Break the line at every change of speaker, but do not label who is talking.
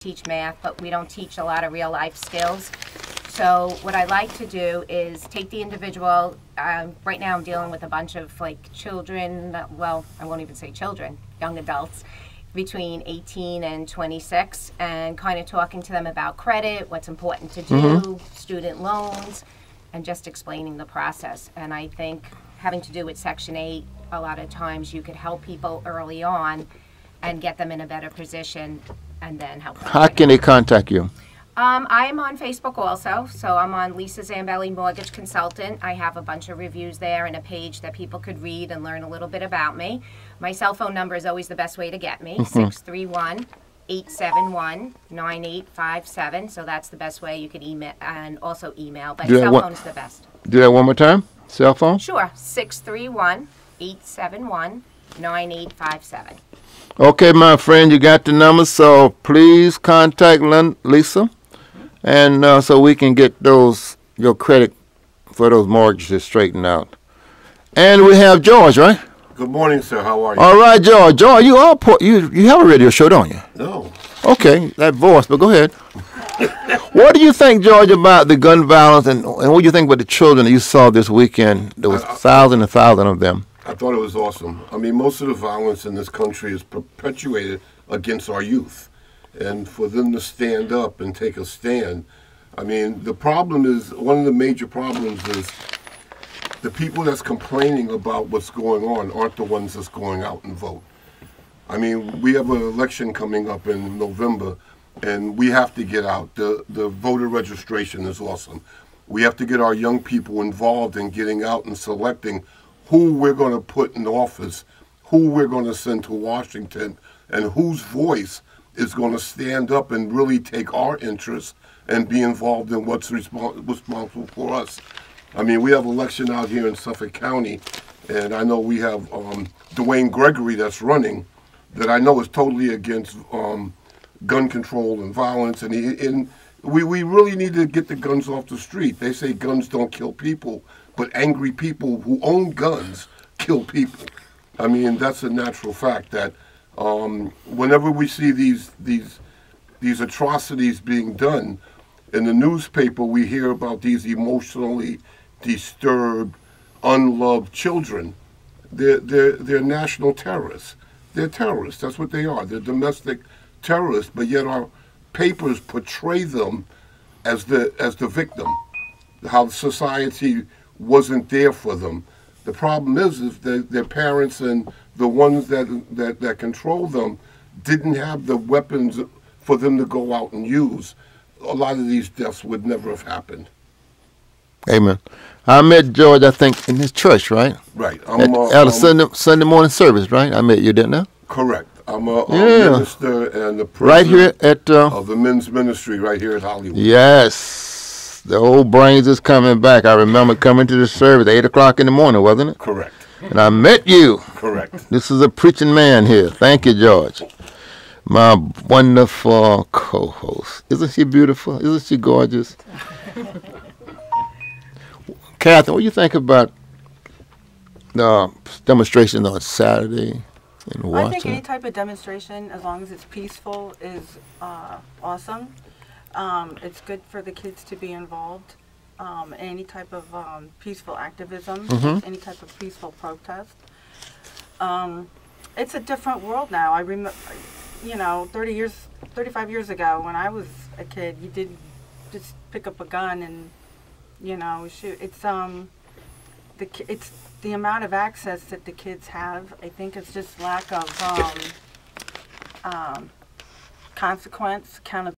teach math, but we don't teach a lot of real life skills. So what I like to do is take the individual, right now I'm dealing with a bunch of like children, well, I won't even say children, young adults, between 18 and 26, and kind of talking to them about credit, what's important to do, student loans, and just explaining the process. And I think having to do with Section 8, a lot of times you could help people early on and get them in a better position and then help them.
How can they contact you?
I am on Facebook also, so I'm on Lisa Zambelli Mortgage Consultant. I have a bunch of reviews there and a page that people could read and learn a little bit about me. My cell phone number is always the best way to get me, 631-871-9857. So that's the best way. You could email and also email, but cell phone is the best.
Do that one more time, cell phone?
Sure, 631-871-9857.
Okay, my friend, you got the number, so please contact Lisa, and so we can get your credit for those mortgages straightened out. And we have George, right?
Good morning, sir. How are you?
All right, George. George, you have a radio show, don't you?
No.
Okay, that voice, but go ahead. What do you think, George, about the gun violence, and what do you think about the children that you saw this weekend? There was thousands and thousands of them.
I thought it was awesome. I mean, most of the violence in this country is perpetuated against our youth. And for them to stand up and take a stand, I mean, the problem is, one of the major problems is the people that's complaining about what's going on aren't the ones that's going out and vote. I mean, we have an election coming up in November, and we have to get out. The voter registration is awesome. We have to get our young people involved in getting out and selecting who we're going to put in office, who we're going to send to Washington, and whose voice is going to stand up and really take our interests and be involved in what's responsible for us. I mean, we have election out here in Suffolk County, and I know we have Dwayne Gregory that's running, that I know is totally against gun control and violence, and we really need to get the guns off the street. They say guns don't kill people, but angry people who own guns kill people. I mean, that's a natural fact that whenever we see these atrocities being done in the newspaper, we hear about these emotionally disturbed, unloved children. They're national terrorists. They're terrorists. That's what they are. They're domestic terrorists. But yet our papers portray them as the victim. How society wasn't there for them. The problem is that their parents and the ones that control them didn't have the weapons for them to go out and use. A lot of these deaths would never have happened.
Amen. I met George, I think, in his church, right?
Right.
At a Sunday morning service, right? I met you, didn't I?
Correct. I'm a minister and the president
right here at
of the men's ministry right here at Hollywood.
Yes. The old brains is coming back. I remember coming to the service at 8 o'clock in the morning, wasn't it?
Correct.
And I met you.
Correct.
This is a preaching man here. Thank you, George. My wonderful co-host. Isn't she beautiful? Isn't she gorgeous? Catherine, what do you think about the demonstration on Saturday in Washington?
I think any type of demonstration, as long as it's peaceful, is awesome. It's good for the kids to be involved in any type of peaceful activism, any type of peaceful protest. It's a different world now. I remember, 35 years ago when I was a kid, you didn't just pick up a gun and, shoot. It's the amount of access that the kids have. I think it's just lack of consequence, accountability.